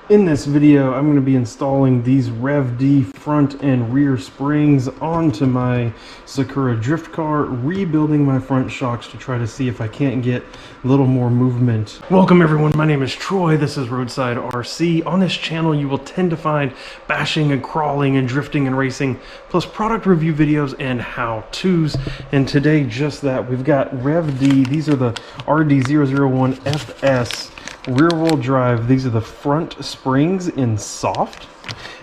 In this video, I'm going to be installing these ReveD front and rear springs onto my Sakura drift car, rebuilding my front shocks to try to see if I can't get a little more movement. Welcome everyone, my name is Troy, this is Roadside RC. On this channel you will tend to find bashing and crawling and drifting and racing, plus product review videos and how-tos. And today, just that, we've got ReveD. These are the RD001FS rear-wheel drive. These are the front springs in soft,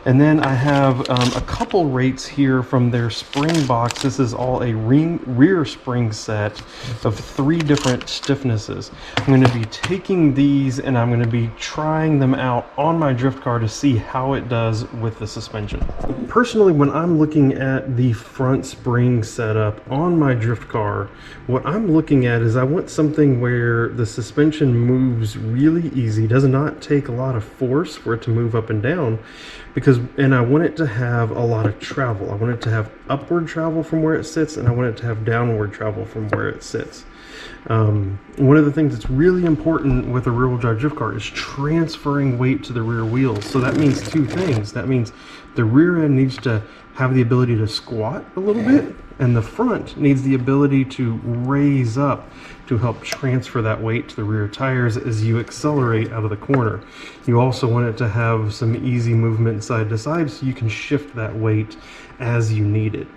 and then I have a couple rates here from their spring box. This is all a rear spring set of 3 different stiffnesses. I'm going to be taking these and I'm going to be trying them out on my drift car to see how it does with the suspension. Personally, when I'm looking at the front spring setup on my drift car, what I'm looking at is I want something where the suspension moves really easy, does not take a lot of force for it to move up and down, and I want it to have a lot of travel. I want it to have upward travel from where it sits, and I want it to have downward travel from where it sits. One of the things that's really important with a rear-wheel drive drift car is transferring weight to the rear wheels. So that means 2 things. That means the rear end needs to have the ability to squat a little bit, and the front needs the ability to raise up to help transfer that weight to the rear tires as you accelerate out of the corner. You also want it to have some easy movement side to side so you can shift that weight as you need it.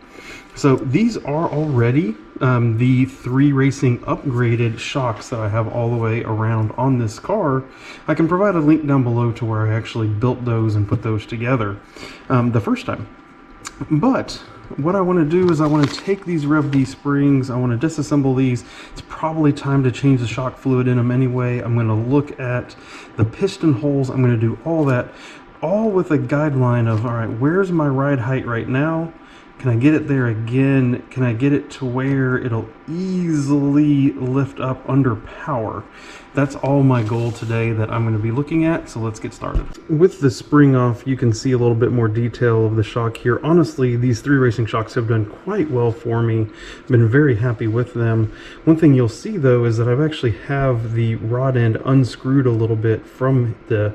So these are already the 3 Racing upgraded shocks that I have all the way around on this car. I can provide a link down below to where I actually built those and put those together the first time. But what I want to do is I want to take these ReveD springs, I want to disassemble these. It's probably time to change the shock fluid in them anyway. I'm going to look at the piston holes. I'm going to do all that, all with a guideline of, all right, where's my ride height right now? Can I get it there again? Can I get it to where it'll easily lift up under power? That's all my goal today that I'm going to be looking at, so let's get started. With the spring off, you can see a little bit more detail of the shock here. Honestly, these 3 Racing shocks have done quite well for me. I've been very happy with them. One thing you'll see though is that I've actually have the rod end unscrewed a little bit from the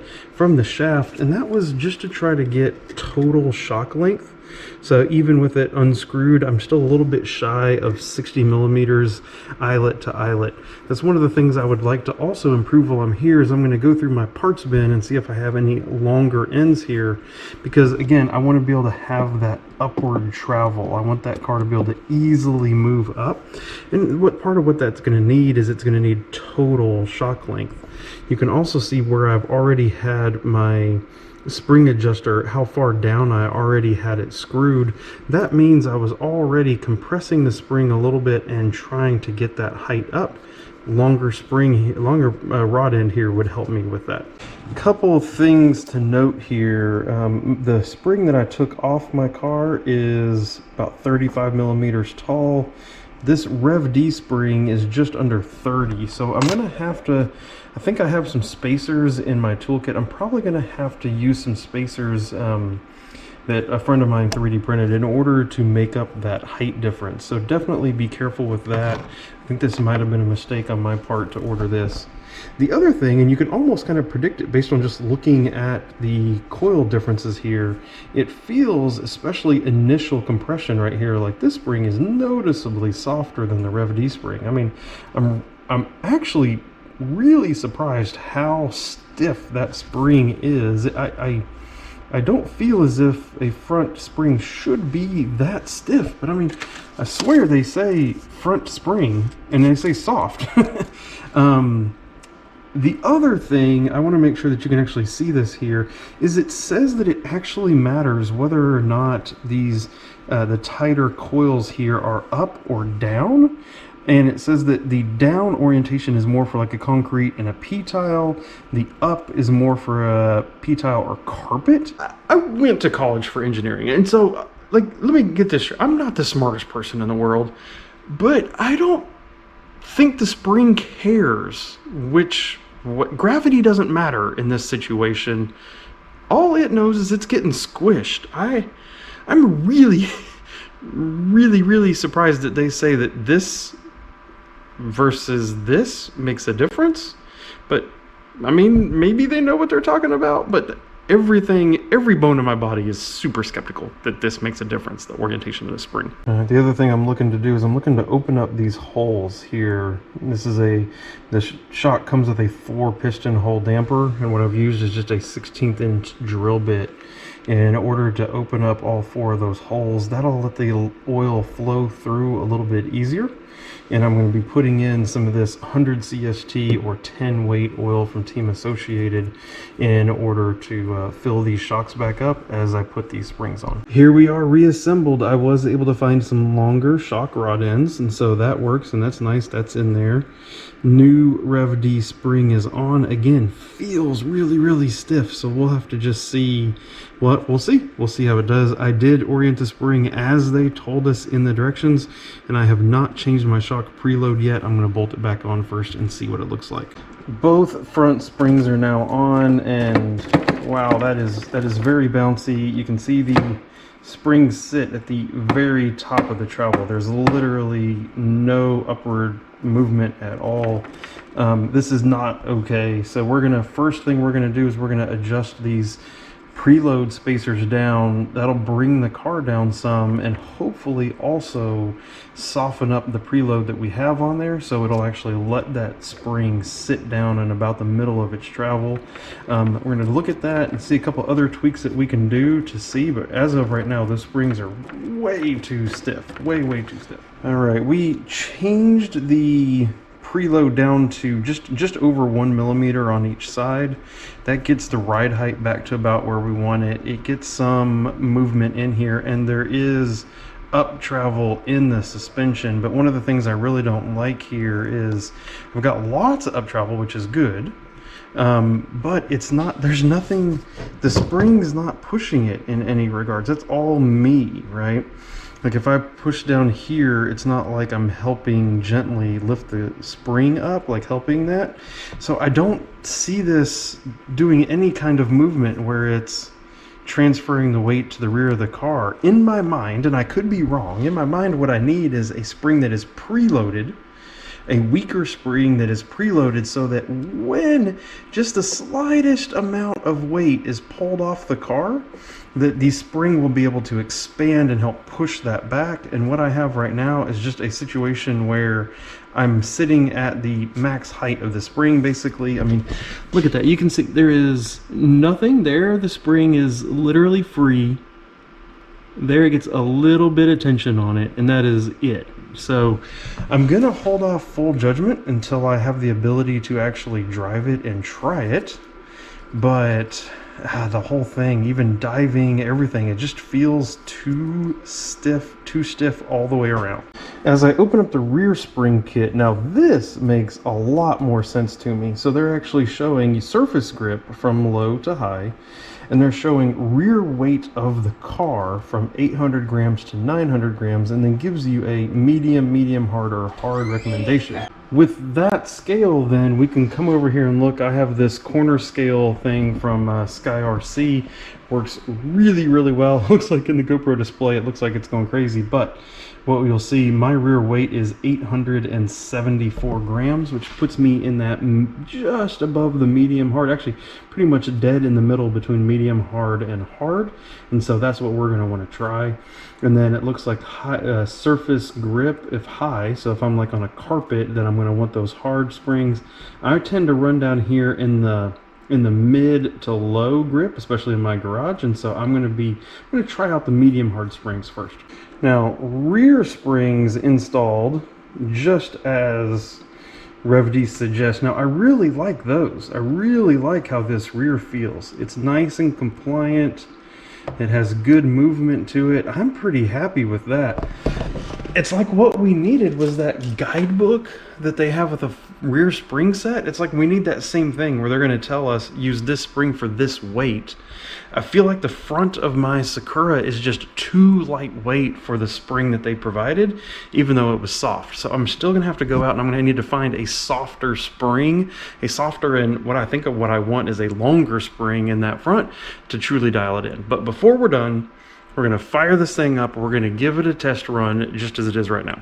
shaft, and that was just to try to get total shock length. So even with it unscrewed, I'm still a little bit shy of 60 millimeters eyelet to eyelet. That's one of the things I would like to also improve while I'm here, is I'm going to go through my parts bin and see if I have any longer ends here, because again, I want to be able to have that upward travel. I want that car to be able to easily move up, and part of what that's going to need is it's going to need total shock length. You can also see where I've already had my spring adjuster, how far down I already had it screwed. That means I was already compressing the spring a little bit and trying to get that height up. Longer rod end here would help me with that. Couple of things to note here. The spring that I took off my car is about 35 millimeters tall. This ReveD spring is just under 30, so I'm gonna have to, I think I have some spacers in my toolkit. I'm probably gonna have to use some spacers that a friend of mine 3D printed in order to make up that height difference. So definitely be careful with that. I think this might have been a mistake on my part to order this. The other thing, and you can almost kind of predict it based on just looking at the coil differences here, it feels, especially initial compression right here, like this spring is noticeably softer than the ReveD spring. I mean, I'm actually really surprised how stiff that spring is. I don't feel as if a front spring should be that stiff, but I mean, I swear they say front spring and they say soft. The other thing, I want to make sure that you can actually see this here, is it says that it actually matters whether or not these the tighter coils here are up or down. And it says that the down orientation is more for like a concrete and a P-tile. The up is more for a P-tile or carpet. I went to college for engineering, and so like, let me get this straight. I'm not the smartest person in the world, but I don't think the spring cares what gravity doesn't matter in this situation. All it knows is it's getting squished. I'm really really surprised that they say that this versus this makes a difference, but I mean, maybe they know what they're talking about, but every bone in my body is super skeptical that this makes a difference, the orientation of the spring. The other thing I'm looking to do is I'm looking to open up these holes here. This shock comes with a 4-piston hole damper, and what I've used is just a 16th inch drill bit in order to open up all 4 of those holes. That'll let the oil flow through a little bit easier. And I'm going to be putting in some of this 100 CST or 10 weight oil from Team Associated in order to fill these shocks back up as I put these springs on. Here we are reassembled. I was able to find some longer shock rod ends, and so that works, and that's nice. That's in there. New ReveD spring is on. Again, feels really stiff, so we'll have to just see what we'll see how it does. I did orient the spring as they told us in the directions, and I have not changed my shock preload yet. I'm going to bolt it back on first and see what it looks like. Both front springs are now on, and wow, that is very bouncy. You can see the springs sit at the very top of the travel. There's literally no upward movement at all. This is not okay. So first thing we're gonna do is we're gonna adjust these preload spacers down. That'll bring the car down some and hopefully also soften up the preload that we have on there, so it'll actually let that spring sit down in about the middle of its travel. We're going to look at that and see a couple other tweaks that we can do to see, but as of right now, those springs are way too stiff, way too stiff. All right, we changed the preload down to just over 1 millimeter on each side. That gets the ride height back to about where we want it. It gets some movement in here, and there is up travel in the suspension, but one of the things I really don't like here is I've got lots of up travel, which is good, but there's nothing, the spring is not pushing it in any regards. That's all me, right? Like if I push down here, it's not like I'm helping gently lift the spring up, like helping that. So I don't see this doing any kind of movement where it's transferring the weight to the rear of the car. In my mind, and I could be wrong, in my mind what I need is a spring that is preloaded, a weaker spring that is preloaded, so that when just the slightest amount of weight is pulled off the car, that the spring will be able to expand and help push that back. And what I have right now is just a situation where I'm sitting at the max height of the spring, basically. I mean, look at that. You can see there is nothing there. The spring is literally free. There it gets a little bit of tension on it, and that is it. So I'm gonna hold off full judgment until I have the ability to actually drive it and try it. But the whole thing, even diving, everything, it just feels too stiff all the way around. As I open up the rear spring kit, now this makes a lot more sense to me. So they're actually showing surface grip from low to high, and they're showing rear weight of the car from 800 grams to 900 grams, and then gives you a medium, hard, or hard recommendation. With that scale, then we can come over here and look. I have this corner scale thing from Sky RC. Works really well. Looks like in the GoPro display, it looks like it's going crazy, but what you'll see, my rear weight is 874 grams, which puts me in that just above the medium hard, actually pretty much dead in the middle between medium hard and hard. And so that's what we're going to want to try. And then it looks like high, surface grip if high. So if I'm like on a carpet, then I'm going to want those hard springs. I tend to run down here in the mid to low grip, especially in my garage, and so I'm going to try out the medium hard springs first. Now, rear springs installed just as ReveD suggests. Now, I really like those. I really like how this rear feels. It's nice and compliant. It has good movement to it. I'm pretty happy with that. It's like what we needed was that guidebook that they have with a rear spring set. It's like we need that same thing where they're going to tell us use this spring for this weight. I feel like the front of my Sakura is just too lightweight for the spring that they provided, even though it was soft. So I'm still going to have to go out and I'm going to need to find a softer spring, and what I want is a longer spring in that front to truly dial it in. But before we're done, we're going to fire this thing up. We're going to give it a test run just as it is right now.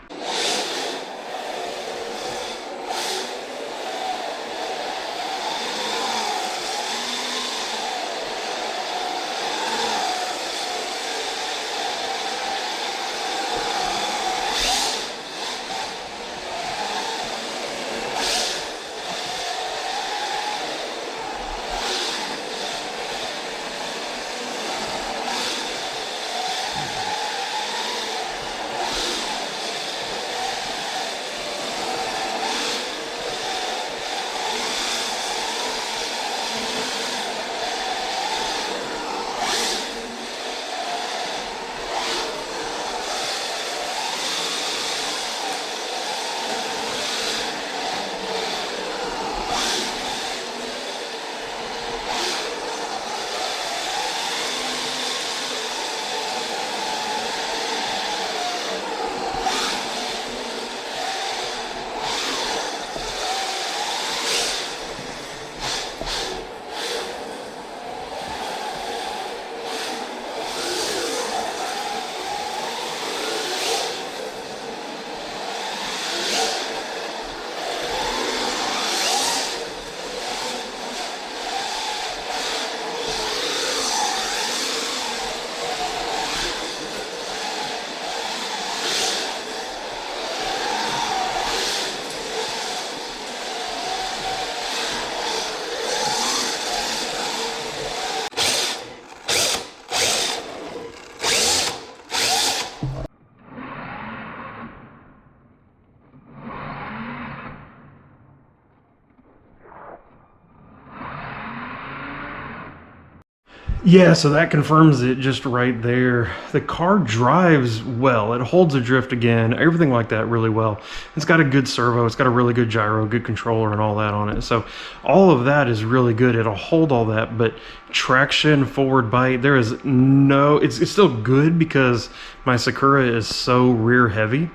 Yeah, so that confirms it just right there. The car drives well. It holds a drift again, everything like that really well. It's got a good servo, it's got a really good gyro, good controller and all that on it. So all of that is really good. It'll hold all that, but traction, forward bite, there is no, it's still good because my Sakura is so rear heavy.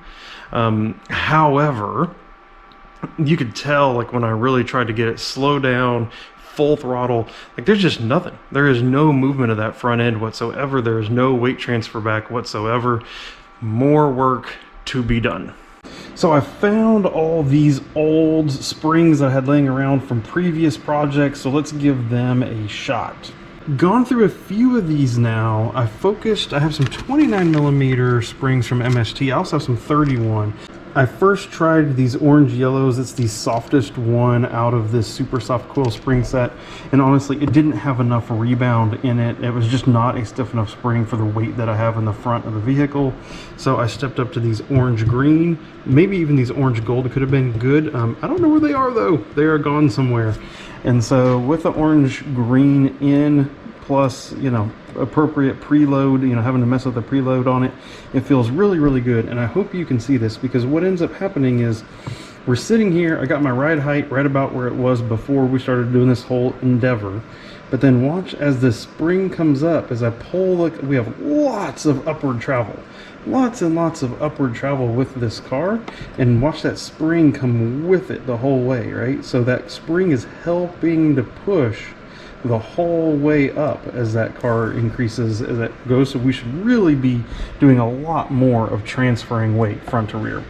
However, you could tell like when I really tried to get it slow down, full throttle, like there's just nothing. There is no movement of that front end whatsoever. There is no weight transfer back whatsoever. More work to be done. So I found all these old springs that I had laying around from previous projects, so let's give them a shot. Gone through a few of these now. I have some 29mm springs from MST. I also have some 31. I first tried these orange yellows. It's the softest one out of this super soft coil spring set, and honestly it didn't have enough rebound in it. It was just not a stiff enough spring for the weight that I have in the front of the vehicle. So I stepped up to these orange green, maybe even these orange gold could have been good. I don't know where they are though. They are gone somewhere. And so with the orange green in, plus, you know, appropriate preload, you know, having to mess with the preload on it, it feels really, really good. And I hope you can see this, because what ends up happening is we're sitting here, I got my ride height right about where it was before we started doing this whole endeavor. But then watch as the spring comes up, as I pull, like, we have lots of upward travel. Lots and lots of upward travel with this car, and watch that spring come with it the whole way, right? So that spring is helping to push the whole way up as that car increases, as it goes. So we should really be doing a lot more of transferring weight front to rear.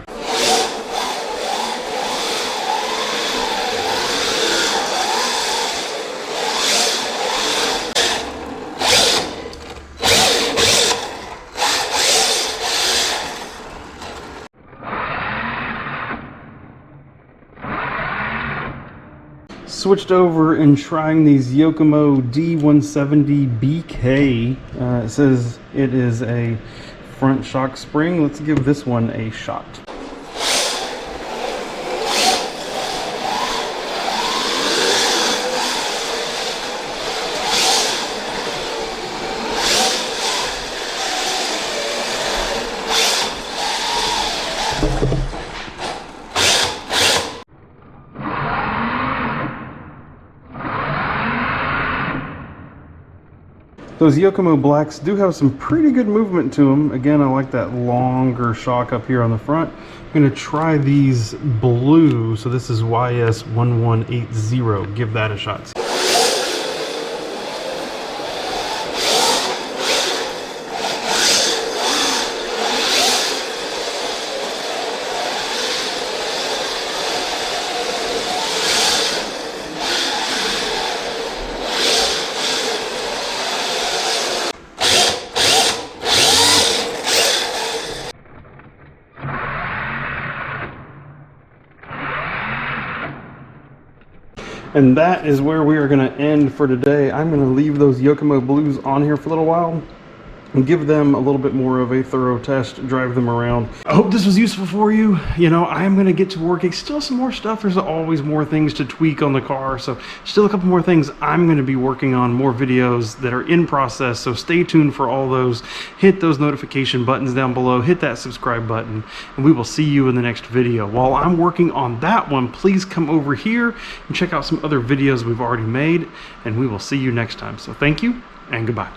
Switched over and trying these Yokomo D170BK. It says it is a front shock spring. Let's give this one a shot. Those Yokomo blacks do have some pretty good movement to them. Again, I like that longer shock up here on the front. I'm going to try these blue. So this is YS1180. Give that a shot. And that is where we are going to end for today. I'm going to leave those Yokomo Blues on here for a little while and give them a little bit more of a thorough test, drive them around. I hope this was useful for you. You know, I am going to get to working. Still some more stuff. There's always more things to tweak on the car. So still a couple more things I'm going to be working on, more videos that are in process. So stay tuned for all those. Hit those notification buttons down below. Hit that subscribe button, and we will see you in the next video. While I'm working on that one, please come over here and check out some other videos we've already made, and we will see you next time. So thank you and goodbye.